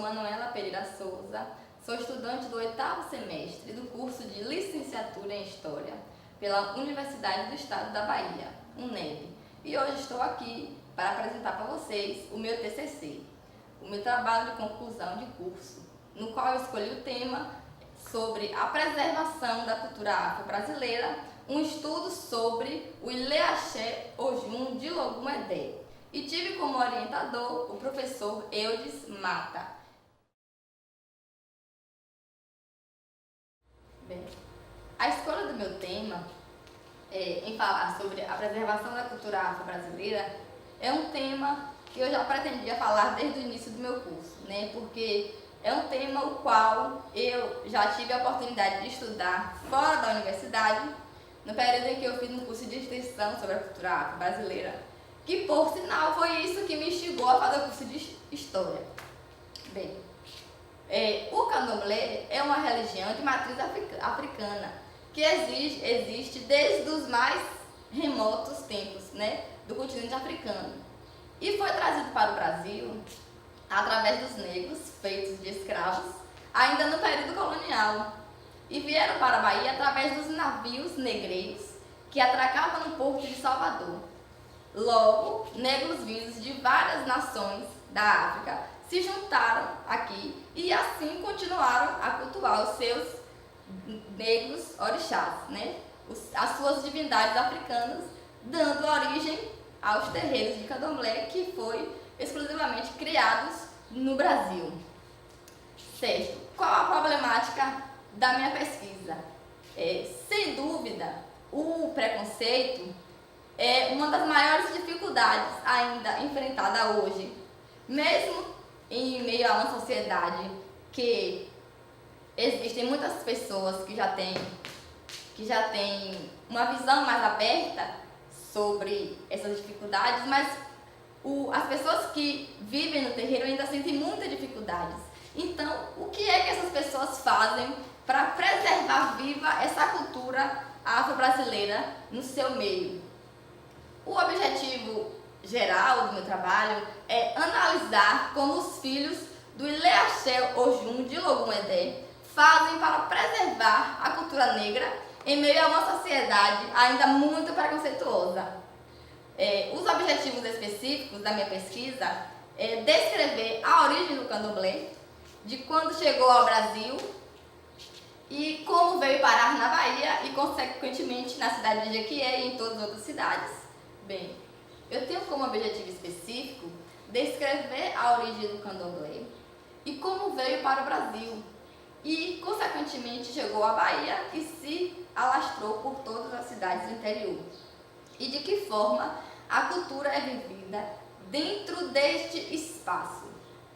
Manuela Pereira Souza, sou estudante do 8º semestre do curso de Licenciatura em História pela Universidade do Estado da Bahia, UNEB, e hoje estou aqui para apresentar para vocês o meu TCC, o meu trabalho de conclusão de curso, no qual eu escolhi o tema sobre a preservação da cultura afro-brasileira, um estudo sobre o Ilê-Axé Ojum de Logum Edé, e tive como orientador o professor Eudes Mata. Bem, a escolha do meu tema em falar sobre a preservação da cultura afro-brasileira é um tema que eu já pretendia falar desde o início do meu curso, né? Porque é um tema o qual eu já tive a oportunidade de estudar fora da universidade, no período em que eu fiz um curso de extensão sobre a cultura afro-brasileira, que por sinal foi isso que me instigou a fazer o curso de História. Bem, o candomblé é uma religião de matriz africana, que existe desde os mais remotos tempos, né, do continente africano, e foi trazido para o Brasil através dos negros, feitos de escravos, ainda no período colonial, e vieram para a Bahia através dos navios negreiros que atracavam no porto de Salvador. Logo, negros vindos de várias nações da África se juntaram aqui e assim continuaram a cultuar os seus negros orixás, né? As suas divindades africanas, dando origem aos terreiros de candomblé que foi exclusivamente criados no Brasil. Sexto, qual a problemática da minha pesquisa? Sem dúvida, o preconceito é uma das maiores dificuldades ainda enfrentada hoje, mesmo em meio a uma sociedade que existem muitas pessoas que já têm uma visão mais aberta sobre essas dificuldades, mas as pessoas que vivem no terreiro ainda sentem muitas dificuldades. Então, o que é que essas pessoas fazem para preservar viva essa cultura afro-brasileira no seu meio? O objetivo geral do meu trabalho é analisar como os filhos do Ilê-Axé Ojum de Logum Edé fazem para preservar a cultura negra em meio a uma sociedade ainda muito preconceituosa. Os objetivos específicos da minha pesquisa é descrever a origem do candomblé, de quando chegou ao Brasil e como veio parar na Bahia e, consequentemente, na cidade de Jequié e em todas as outras cidades. Bem, eu tenho como objetivo específico descrever a origem do candomblé e como veio para o Brasil e, consequentemente, chegou à Bahia e se alastrou por todas as cidades do interior. E de que forma a cultura é vivida dentro deste espaço,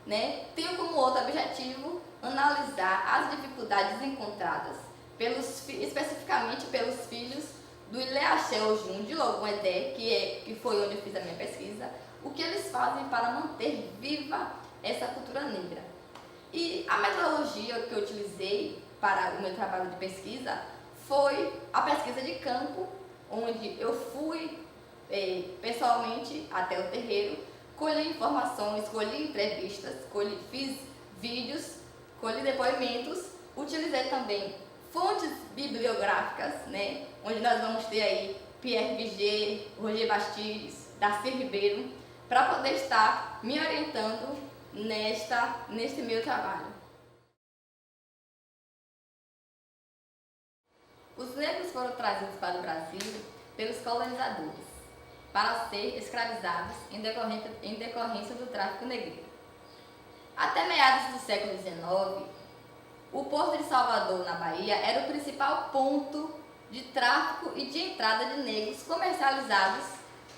né? Tenho como outro objetivo analisar as dificuldades encontradas, especificamente pelos filhos do Ilê-Axé Ojum de Logum Edé, que foi onde eu fiz a minha pesquisa, o que eles fazem para manter viva essa cultura negra. E a metodologia que eu utilizei para o meu trabalho de pesquisa foi a pesquisa de campo, onde eu fui pessoalmente até o terreiro, colhi informações, colhi entrevistas, fiz vídeos, colhi depoimentos, utilizei também fontes bibliográficas, né, onde nós vamos ter aí Pierre Vigier, Roger Bastides, Darcy Ribeiro, para poder estar me orientando neste meu trabalho. Os negros foram trazidos para o Brasil pelos colonizadores, para ser escravizados em decorrência do tráfico negreiro. Até meados do século XIX, o Porto de Salvador, na Bahia, era o principal ponto de tráfico e de entrada de negros comercializados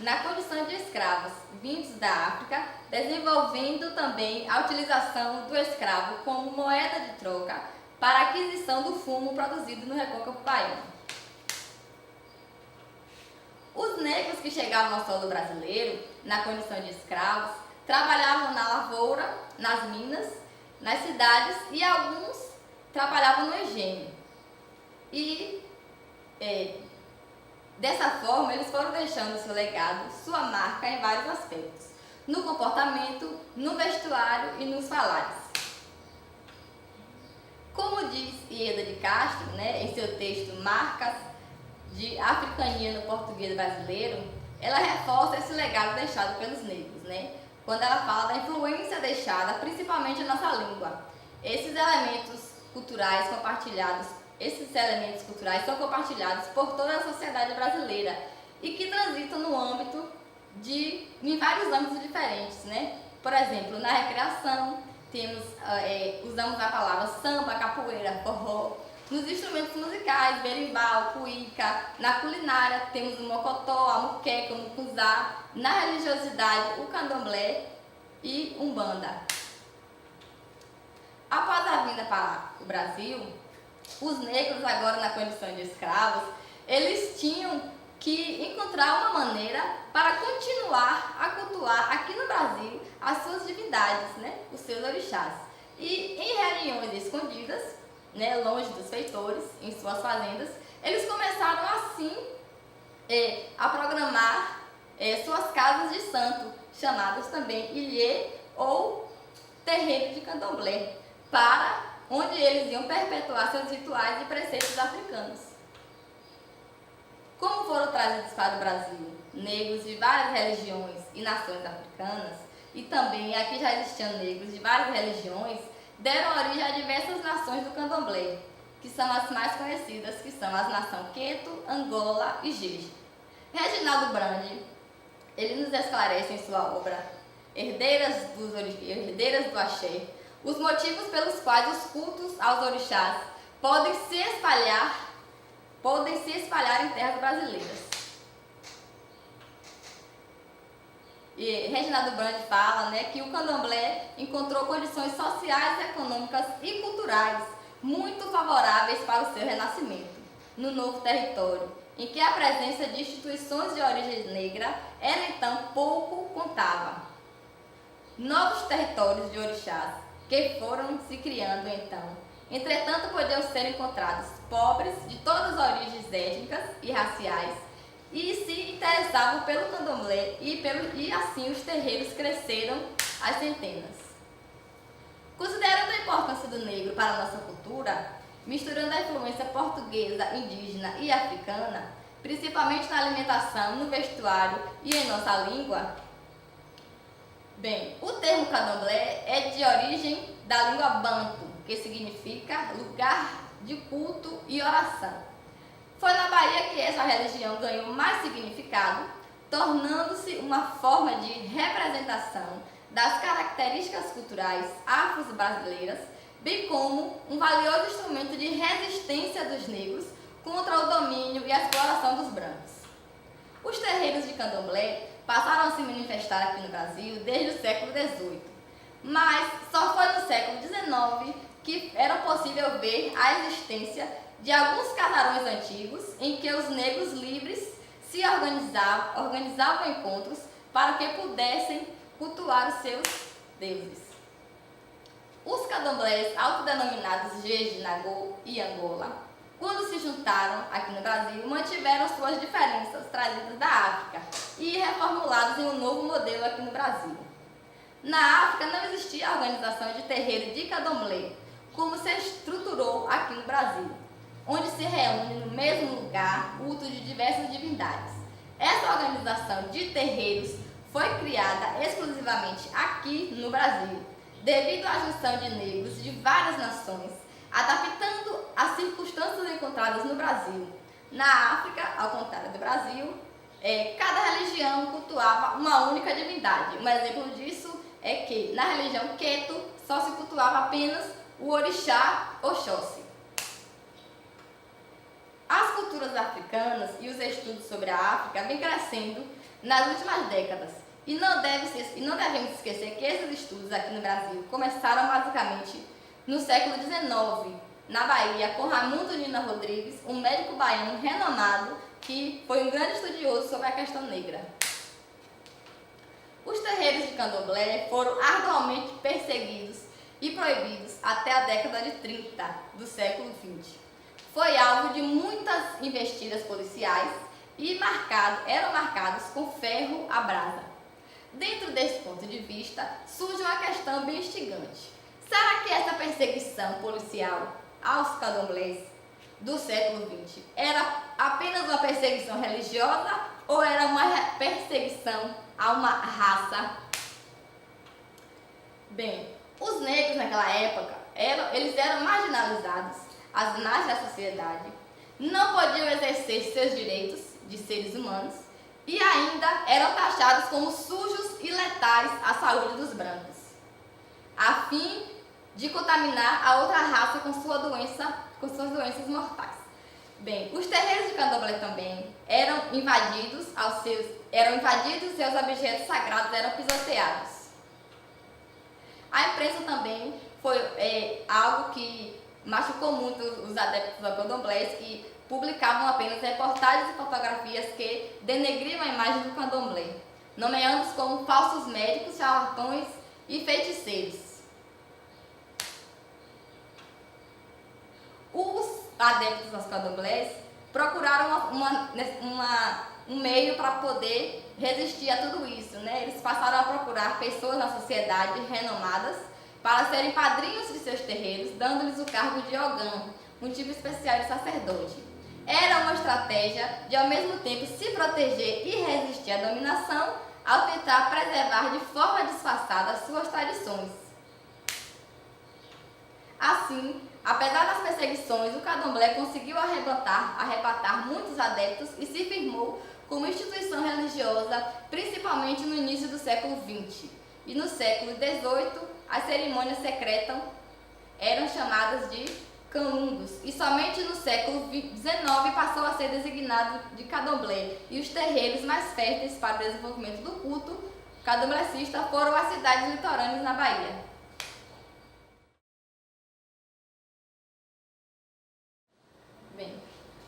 na condição de escravos, vindos da África, desenvolvendo também a utilização do escravo como moeda de troca para a aquisição do fumo produzido no recôncavo baiano. Os negros que chegavam ao solo brasileiro, na condição de escravos, trabalhavam na lavoura, nas minas, nas cidades e alguns trabalhavam no engenho. E dessa forma eles foram deixando seu legado, sua marca em vários aspectos, no comportamento, no vestuário e nos falares. Como diz Ieda de Castro, né, em seu texto Marcas de Africania no Português Brasileiro, ela reforça esse legado deixado pelos negros, né, quando ela fala da influência deixada principalmente na nossa língua. Esses elementos culturais são compartilhados por toda a sociedade brasileira e que transitam no âmbito em vários âmbitos diferentes, né? Por exemplo, na recreação, usamos a palavra samba, capoeira, forró. Nos instrumentos musicais, berimbau, cuíca. Na culinária, temos o mocotó, a muqueca, o mucuzá. Na religiosidade, o candomblé e umbanda. Após a vinda para o Brasil, os negros, agora na condição de escravos, eles tinham que encontrar uma maneira para continuar a cultuar aqui no Brasil as suas divindades, né, os seus orixás. E em regiões escondidas, né, longe dos feitores, em suas fazendas, eles começaram assim a programar suas casas de santo, chamadas também ilhê ou terreiro de candomblé, para onde eles iam perpetuar seus rituais e preceitos africanos. Como foram trazidos para o Brasil negros de várias religiões e nações africanas, e também aqui já existiam negros de várias religiões, deram origem a diversas nações do candomblé, que são as mais conhecidas, que são as nações Queto, Angola e Jeje. Reginaldo Brandi, ele nos esclarece em sua obra Herdeiras do Axé, os motivos pelos quais os cultos aos orixás podem se espalhar em terras brasileiras. E Reginaldo Brandi fala, né, que o candomblé encontrou condições sociais, econômicas e culturais muito favoráveis para o seu renascimento no novo território, em que a presença de instituições de origem negra era então pouco contável. Novos territórios de orixás que foram se criando então, entretanto podiam ser encontrados pobres de todas as origens étnicas e raciais, e se interessavam pelo candomblé e assim os terreiros cresceram às centenas. Considerando a importância do negro para a nossa cultura, misturando a influência portuguesa, indígena e africana, principalmente na alimentação, no vestuário e em nossa língua, bem, o termo candomblé é de origem da língua banto, que significa lugar de culto e oração. Foi na Bahia que essa religião ganhou mais significado, tornando-se uma forma de representação das características culturais afro-brasileiras, bem como um valioso instrumento de resistência dos negros contra o domínio e a exploração dos brancos. Os terreiros de candomblé passaram a se manifestar aqui no Brasil desde o século XVIII, mas só foi no século XIX que era possível ver a existência de alguns casarões antigos em que os negros livres se organizavam encontros para que pudessem cultuar os seus deuses. Os candomblés autodenominados Jeje, Nagô e Angola, quando se juntaram aqui no Brasil, mantiveram suas diferenças trazidas da África e reformuladas em um novo modelo aqui no Brasil. Na África não existia a organização de terreiro de candomblé, como se estruturou aqui no Brasil, onde se reúne no mesmo lugar cultos de diversas divindades. Essa organização de terreiros foi criada exclusivamente aqui no Brasil, devido à junção de negros de várias nações, adaptando as circunstâncias encontradas no Brasil. Na África, ao contrário do Brasil, cada religião cultuava uma única divindade. Um exemplo disso é que na religião Queto só se cultuava apenas o orixá Oxóssi. As culturas africanas e os estudos sobre a África vêm crescendo nas últimas décadas. E não devemos esquecer que esses estudos aqui no Brasil começaram basicamente no século XIX, na Bahia, com Raimundo Nina Rodrigues, um médico baiano renomado que foi um grande estudioso sobre a questão negra. Os terreiros de candomblé foram arduamente perseguidos e proibidos até a década de 30 do século XX. Foi alvo de muitas investidas policiais e eram marcados com ferro à brasa. Dentro desse ponto de vista, surge uma questão bem instigante. Será que essa perseguição policial aos candomblés do século XX era apenas uma perseguição religiosa ou era uma perseguição a uma raça? Bem, os negros naquela época eles eram marginalizados às margens da sociedade, não podiam exercer seus direitos de seres humanos e ainda eram taxados como sujos e letais à saúde dos brancos, a fim de contaminar a outra raça com suas doenças mortais. Bem, os terreiros de candomblé também eram invadidos, seus objetos sagrados eram pisoteados. A imprensa também foi algo que machucou muito os adeptos do candomblé, que publicavam apenas reportagens e fotografias que denegriam a imagem do candomblé, nomeando-os como falsos médicos, charlatões e feiticeiros. Os adeptos aos candomblés procuraram um meio para poder resistir a tudo isso, né? Eles passaram a procurar pessoas na sociedade renomadas para serem padrinhos de seus terreiros, dando-lhes o cargo de ogã, um tipo especial de sacerdote. Era uma estratégia de, ao mesmo tempo, se proteger e resistir à dominação, ao tentar preservar de forma disfarçada suas tradições. Assim, apesar das perseguições, o candomblé conseguiu arrebatar muitos adeptos e se firmou como instituição religiosa, principalmente no início do século XX. E no século XVIII, as cerimônias secretas eram chamadas de canundos, e somente no século XIX passou a ser designado de candomblé, e os terreiros mais férteis para o desenvolvimento do culto candomblécista foram as cidades litorâneas na Bahia. Bem,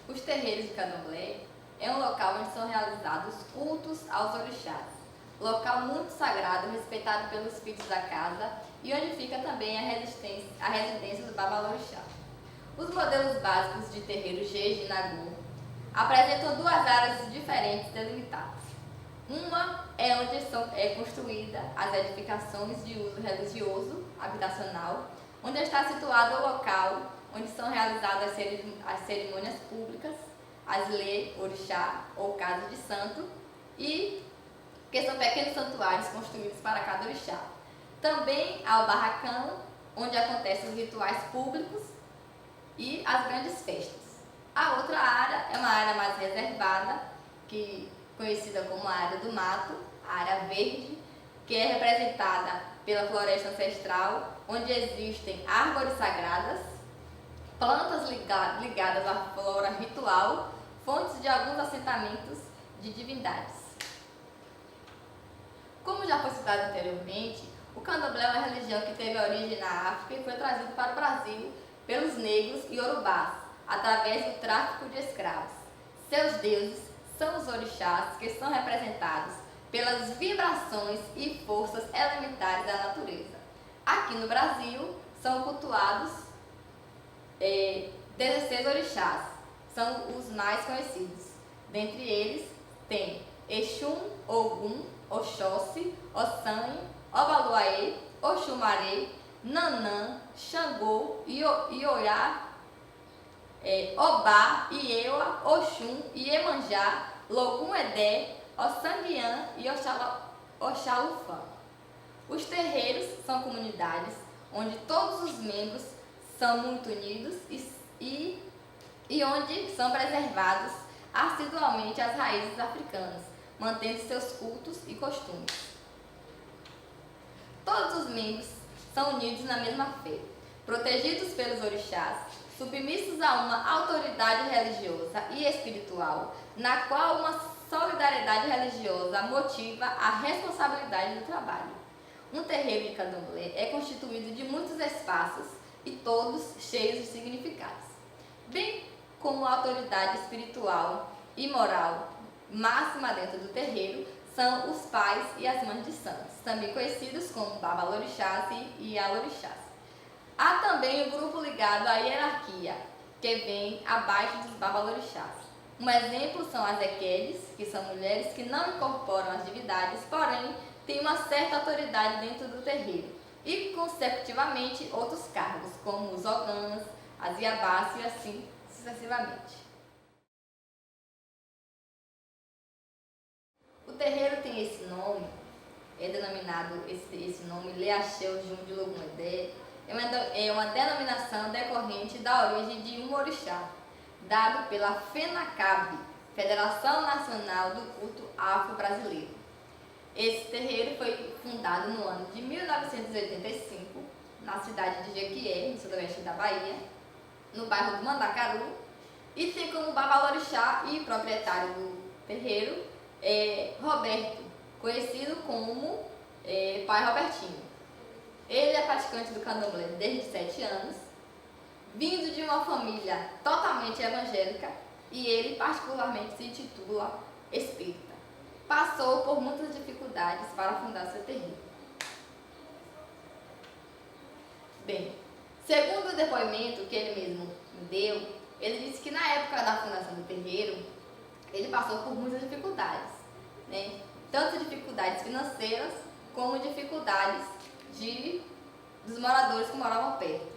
os terreiros de candomblé é um local onde são realizados cultos aos orixás, local muito sagrado, respeitado pelos filhos da casa e onde fica também a residência do babalorixá. Os modelos básicos de terreiro Jeje e Nagô apresentam duas áreas diferentes delimitadas. Uma é onde são construídas as edificações de uso religioso, habitacional, onde está situado o local onde são realizadas as cerimônias públicas, as lê, orixá ou casa de santo, e que são pequenos santuários construídos para cada orixá. Também há o barracão, onde acontecem os rituais públicos e as grandes festas. A outra área é uma área mais reservada, conhecida como a área do mato, a área verde, que é representada pela floresta ancestral, onde existem árvores sagradas, plantas ligadas à flora ritual, fontes de alguns assentamentos de divindades. Como já foi citado anteriormente, o candomblé é uma religião que teve origem na África e foi trazido para o Brasil pelos negros e urubás, através do tráfico de escravos. Seus deuses são os orixás, que são representados pelas vibrações e forças elementares da natureza. Aqui no Brasil são cultuados 16 orixás, são os mais conhecidos. Dentre eles tem Exum, Ogum, Oxóssi, Ossanhe, Obaluaê, Oxumaré, Nanã, Xangô, Ioiá, Obá, Ieua, Oxum, Iemanjá, Logum Edé, Ossanguian e Oxalufã. Os terreiros são comunidades onde todos os membros são muito unidos e onde são preservados assiduamente as raízes africanas, mantendo seus cultos e costumes. Todos os membros são unidos na mesma fé, protegidos pelos orixás, submissos a uma autoridade religiosa e espiritual, na qual uma solidariedade religiosa motiva a responsabilidade do trabalho. Um terreiro de candomblé é constituído de muitos espaços e todos cheios de significados, bem como a autoridade espiritual e moral máxima dentro do terreiro são os pais e as mães de santos, também conhecidos como babalorixás e alorixás. Há também um grupo ligado à hierarquia, que vem abaixo dos babalorixás. Um exemplo são as equedes, que são mulheres que não incorporam as divindades, porém têm uma certa autoridade dentro do terreiro, e consecutivamente outros cargos, como os ogãs, as Iabás e assim sucessivamente. O terreiro tem esse nome, é denominado esse nome Leaxeu Jum de Logum Edé, é uma denominação decorrente da origem de um orixá, dado pela FENACAB, Federação Nacional do Culto Afro-Brasileiro. Esse terreiro foi fundado no ano de 1985, na cidade de Jequié, no sudoeste da Bahia, no bairro do Mandacaru, e tem como babalorixá e proprietário do terreiro Roberto, conhecido como Pai Robertinho. Ele é praticante do candomblé desde 7 anos, vindo de uma família totalmente evangélica, e ele particularmente se intitula espírita. Passou por muitas dificuldades para fundar seu terreiro. Bem, segundo o depoimento que ele mesmo deu, ele disse que na época da fundação do terreiro, ele passou por muitas dificuldades, né? Tanto dificuldades financeiras, como dificuldades dos moradores que moravam perto,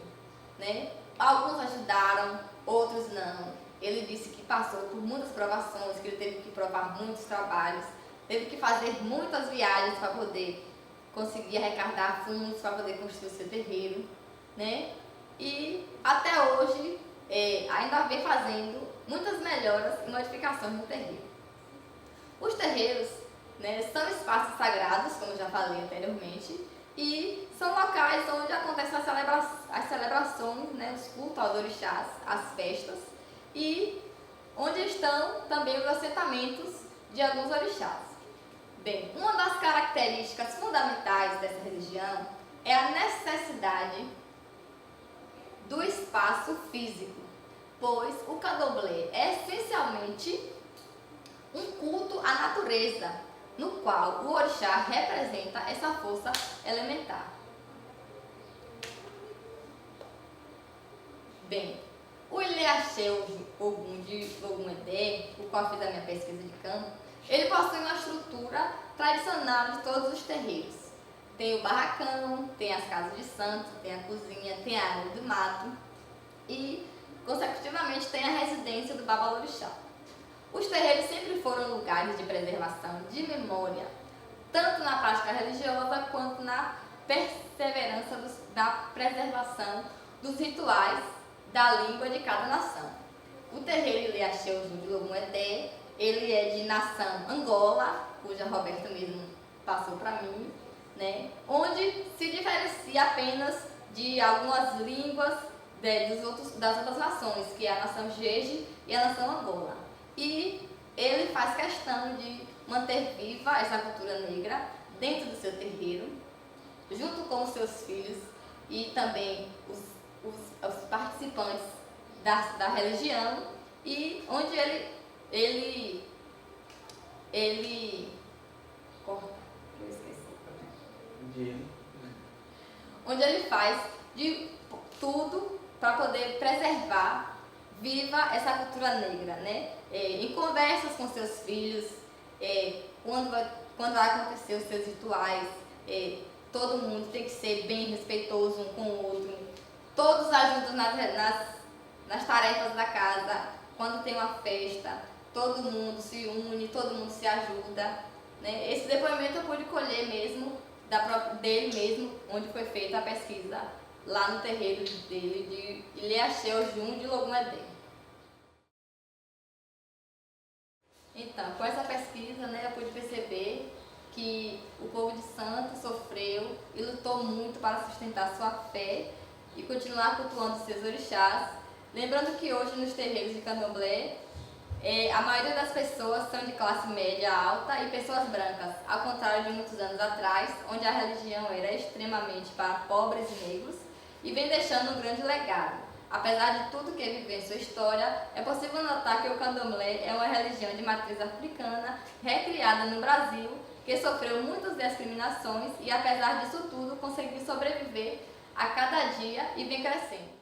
né? Alguns ajudaram, outros não. Ele disse que passou por muitas provações, que ele teve que provar muitos trabalhos, teve que fazer muitas viagens para poder conseguir arrecadar fundos para poder construir o seu terreiro, né? E até hoje ainda vem fazendo muitas melhoras e modificações no terreiro. Os terreiros, né, são espaços sagrados, como eu já falei anteriormente, e são locais onde acontecem as celebrações, né, os cultos aos orixás, as festas, e onde estão também os assentamentos de alguns orixás. Bem, uma das características fundamentais dessa religião é a necessidade do espaço físico, pois o candomblé é essencialmente um culto à natureza, no qual o orixá representa essa força elementar. Bem, o Ileaxeu Ogum de Logum Edé, o qual fiz a minha pesquisa de campo, ele possui uma estrutura tradicional de todos os terreiros. Tem o barracão, tem as casas de santo, tem a cozinha, tem a água do mato e, consecutivamente, tem a residência do babalorixá. Os terreiros sempre foram lugares de preservação de memória, tanto na prática religiosa quanto na perseverança da preservação dos rituais da língua de cada nação. O terreiro Ileaxeu Jum de Logum Edé, ele é de nação Angola, cuja Roberta mesmo passou para mim, né? Onde se diferencia apenas de algumas línguas das outras nações, que é a nação Jeje e a nação Angola. E ele faz questão de manter viva essa cultura negra dentro do seu terreiro, junto com os seus filhos e também os participantes da religião, e onde ele onde ele faz de tudo para poder preservar viva essa cultura negra, né? Em conversas com seus filhos, quando vai acontecer os seus rituais, todo mundo tem que ser bem respeitoso um com o outro. Todos ajudam nas tarefas da casa. Quando tem uma festa, todo mundo se une, todo mundo se ajuda, né? Esse depoimento eu pude colher mesmo dele mesmo, onde foi feita a pesquisa lá no terreiro dele de Ileaxeu Jum de Logum Edé. Então, com essa pesquisa, né, eu pude perceber que o povo de Santos sofreu e lutou muito para sustentar sua fé e continuar cultuando seus orixás. Lembrando que hoje nos terreiros de candomblé, a maioria das pessoas são de classe média alta e pessoas brancas, ao contrário de muitos anos atrás, onde a religião era extremamente para pobres e negros, e vem deixando um grande legado. Apesar de tudo que viveu em sua história, é possível notar que o candomblé é uma religião de matriz africana, recriada no Brasil, que sofreu muitas discriminações e, apesar disso tudo, conseguiu sobreviver a cada dia e vem crescendo.